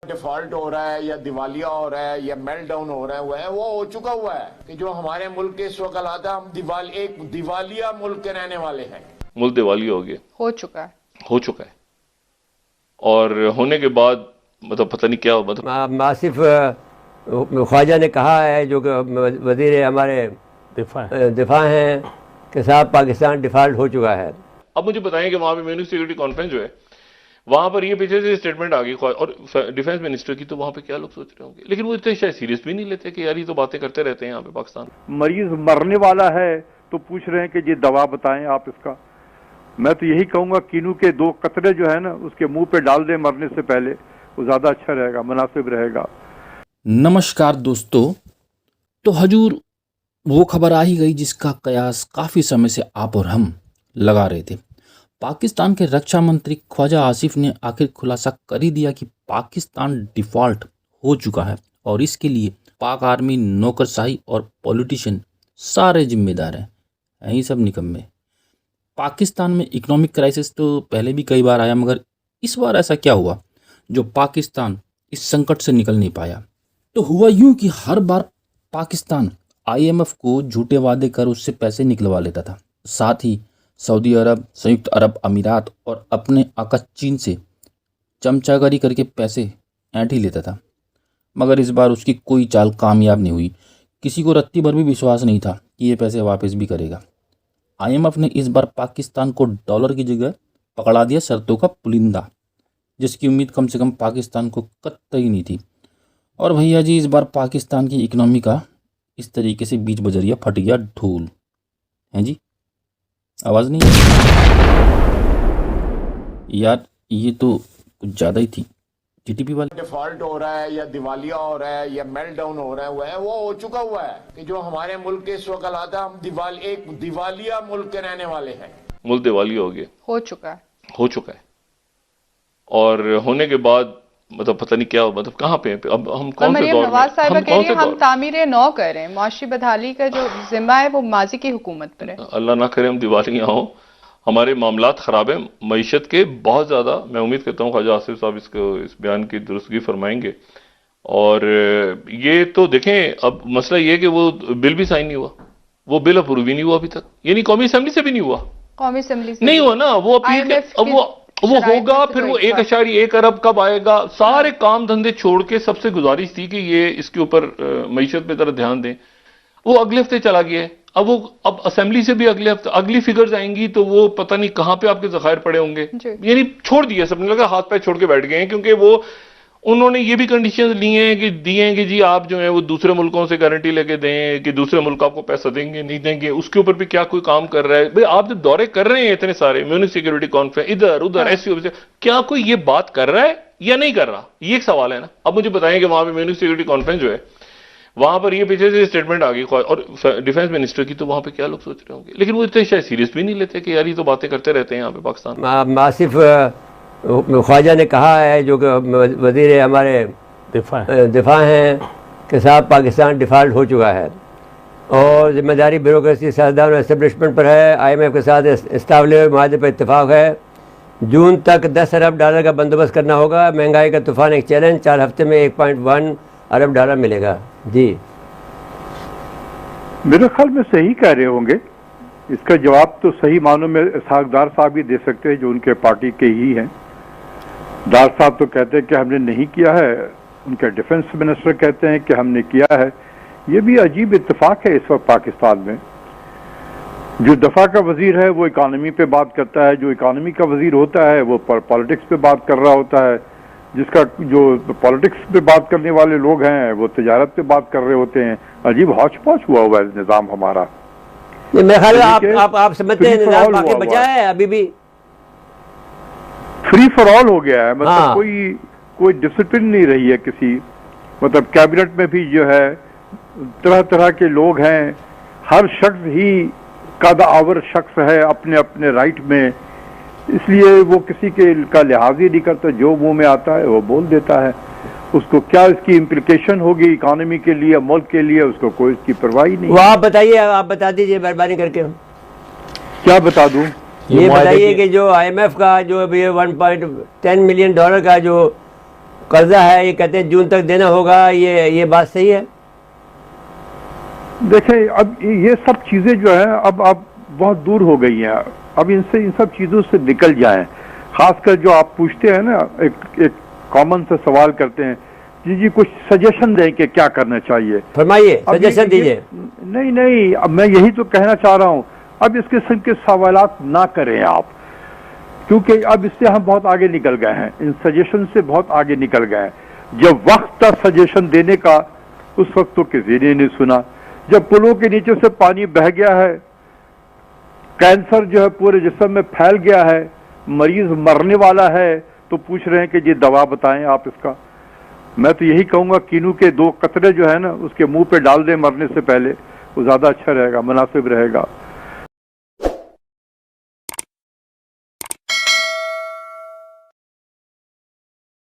Default हो रहा है या दिवालिया हो रहा है या मेल्ट डाउन हो रहा है, वो हो चुका हुआ है कि जो हमारे मुल्क के इस वक्त हालात है, हम एक दिवालिया मुल्क के रहने वाले हैं। मुल्क दिवालिया हो गया, हो चुका है और होने के बाद मतलब पता नहीं क्या मतलब आसिफ ख्वाजा ने कहा है जो कि वजीर हमारे दिफा हैं कि साहब पाकिस्तान डिफॉल्ट हो चुका है। अब मुझे बताएं कि वहां पे म्यूनिक सिक्योरिटी कॉन्फ्रेंस जो है वहां पर ये पीछे से स्टेटमेंट आ गई और डिफेंस मिनिस्टर की, तो वहां पे क्या लोग सोच रहे होंगे, लेकिन वो इतने शायद सीरियस भी नहीं लेते कि यार ये तो बातें करते रहते हैं यहाँ पे पाकिस्तान। मरीज मरने वाला है तो पूछ रहे हैं कि ये दवा बताएं आप इसका। मैं तो यही कहूंगा कीनू के 2 कतरे जो है ना उसके मुंह पे डाल दें मरने से पहले, वो ज्यादा अच्छा रहेगा, मुनासिब रहेगा। नमस्कार दोस्तों, तो हजूर वो खबर आ ही गई जिसका कयास काफ़ी समय से आप और हम लगा रहे थे। पाकिस्तान के रक्षा मंत्री ख्वाजा आसिफ ने आखिर खुलासा कर ही दिया कि पाकिस्तान डिफ़ॉल्ट हो चुका है और इसके लिए पाक आर्मी, नौकरशाही और पॉलिटिशियन सारे जिम्मेदार हैं। यही सब निकम्मे। पाकिस्तान में इकोनॉमिक क्राइसिस तो पहले भी कई बार आया, मगर इस बार ऐसा क्या हुआ जो पाकिस्तान इस संकट से निकल नहीं पाया? तो हुआ यूं कि हर बार पाकिस्तान IMF को झूठे वादे कर उससे पैसे निकलवा लेता था, साथ ही सऊदी अरब, संयुक्त अरब अमीरात और अपने आका चीन से चमचागरी करके पैसे ऐंठ ही लेता था। मगर इस बार उसकी कोई चाल कामयाब नहीं हुई। किसी को रत्ती भर भी विश्वास नहीं था कि ये पैसे वापस भी करेगा। IMF ने इस बार पाकिस्तान को डॉलर की जगह पकड़ा दिया शर्तों का पुलिंदा, जिसकी उम्मीद कम से कम पाकिस्तान को कतई नहीं थी। और भैया जी, इस बार पाकिस्तान की इकनॉमी का इस तरीके से बीच बजरिया फट गया ढोल। हैं जी, आवाज़ नहीं यार, ये तो कुछ ज़्यादा ही थी। GDP वाले डिफॉल्ट हो रहा है या दिवालिया हो रहा है या मेल्ट डाउन हो रहा है, वो हो चुका हुआ है कि जो हमारे मुल्क के इस वक्त हालात है, हम एक दिवालिया मुल्क के रहने वाले हैं। मुल्क दिवालिया हो गया, हो चुका है और होने के बाद मतलब पता नहीं क्या मतलब कहाँ पे अब हम कौन से दौर नवाज साहिबा कह रही है हम में तामीर नौ कर रहे हैं। मुआशी बदहाली का जो जिम्मा है वो माजी की हुकूमत पर है। अल्लाह ना करे हम दिवालिया हों, हमारे मामलात ख़राब हैं मईशत के बहुत ज़्यादा। मैं उम्मीद करता हूँ ख्वाजा आसिफ साहब इस बयान की दुरुस्तगी फरमाएंगे। और ये तो देखें, अब मसला ये है कि वो बिल भी साइन नहीं हुआ, वो बिल अप्रूव ही नहीं हुआ अभी तक, यानी कौमी असम्बली से भी नहीं हुआ। कौमी असम्बली नहीं हुआ ना, वो अपील अब वो होगा, फिर वो 1.1 अरब कब आएगा। सारे काम धंधे छोड़ के सबसे गुजारिश थी कि ये इसके ऊपर मईशत पे तरह ध्यान दें। वो अगले हफ्ते चला गया है। अब असेंबली से भी अगले हफ्ते अगली फिगर्स आएंगी तो वो पता नहीं कहां पे आपके जखायर पड़े होंगे। यानी छोड़ दिया, सबने लगा हाथ पैर छोड़ के बैठ गए हैं, क्योंकि वो उन्होंने ये भी कंडीशंस ली हैं कि दिए हैं कि जी आप जो है वो दूसरे मुल्कों से गारंटी लेके दें कि दूसरे मुल्क आपको पैसा देंगे नहीं देंगे। उसके ऊपर भी क्या कोई काम कर रहा है? भाई आप जब दौरे कर रहे हैं इतने सारे म्यूनिक सिक्योरिटी कॉन्फ्रेंस, इधर उधर SCO से, क्या कोई ये बात कर रहा है या नहीं कर रहा? ये एक सवाल है ना। अब मुझे बताएं कि वहां पे म्यूनिक सिक्योरिटी कॉन्फ्रेंस जो है वहां पर ये पीछे से स्टेटमेंट आ गई और डिफेंस मिनिस्टर की, तो वहां पे क्या लोग सोच रहे होंगे, लेकिन वो इतने शायद सीरियस भी नहीं लेते कि यार ये तो बातें करते रहते हैं यहाँ पे पाकिस्तान। आसिफ ख्वाजा ने कहा है जो कि वजीर हमारे दिफा हैं कि साहब पाकिस्तान डिफ़ॉल्ट हो चुका है और ज़िम्मेदारी ब्यूरोक्रेसी, सियासतदान और एस्टेब्लिशमेंट पर है। IMF के साथ स्टाफ लेवल माहदे पर इत्तेफाक है। जून तक 10 अरब डॉलर का बंदोबस्त करना होगा। महंगाई का तूफान एक चैलेंज, 4 हफ्ते में 1.1 अरब डॉलर मिलेगा। जी, मेरे ख्याल में सही कह रहे होंगे। इसका जवाब तो सही मानों में इसहाकदार साहब ही दे सकते हैं जो उनके पार्टी के ही हैं। दार साहब तो कहते हैं कि हमने नहीं किया है, उनके डिफेंस मिनिस्टर कहते हैं कि हमने किया है। ये भी अजीब इत्तेफाक है इस वक्त पाकिस्तान में। जो दफा का वजीर है वो इकानमी पे बात करता है, जो इकानमी का वजीर होता है वो पॉलिटिक्स पे बात कर रहा होता है, जिसका जो पॉलिटिक्स पे बात करने वाले लोग हैं वो तिजारत पे बात कर रहे होते हैं। अजीब हौच पौच हुआ हुआ है निज़ाम हमारा। मेरे ख्याल आप समझते हैं निज़ाम बाकी बचा है अभी भी? फ्री फॉर ऑल हो गया है, मतलब कोई डिसिप्लिन नहीं रही है किसी, मतलब कैबिनेट में भी जो है तरह तरह के लोग हैं। हर शख्स ही कदावर शख्स है अपने अपने राइट में, इसलिए वो किसी के का लिहाज ही नहीं करता, जो मुंह में आता है वो बोल देता है। उसको क्या इसकी इम्प्लीकेशन होगी इकोनॉमी के लिए, मुल्क के लिए, उसको कोई इसकी परवाह नहीं। वो आप बताइए, आप बता दीजिए मेहरबानी करके। क्या बता दूं? ये बताइए कि जो IMF का जो अभी $1.10 मिलियन का जो कर्जा है, ये कहते हैं जून तक देना होगा, ये बात सही है? देखिए, अब ये सब चीजें जो है अब बहुत दूर हो गई हैं। अब इन सब चीजों से निकल जाएं। खासकर जो आप पूछते हैं ना, एक कॉमन से सवाल करते हैं, जी कुछ सजेशन दें कि क्या करना चाहिए। फरमाइए, सजेशन दीजिए। नहीं, अब मैं यही तो कहना चाह रहा हूं, अब इस किस्म के सवालात ना करें आप, क्योंकि अब इससे हम बहुत आगे निकल गए हैं, इन सजेशन से बहुत आगे निकल गए हैं। जब वक्त था सजेशन देने का, उस वक्त तो किसी ने नहीं सुना। जब पुलों के नीचे से पानी बह गया है, कैंसर जो है पूरे जिस्म में फैल गया है, मरीज मरने वाला है, तो पूछ रहे हैं कि जी दवा बताएं आप इसका। मैं तो यही कहूंगा, कीनू के 2 कतरे जो है ना उसके मुंह पे डाल दें मरने से पहले, वो ज्यादा अच्छा रहेगा, मुनासिब रहेगा।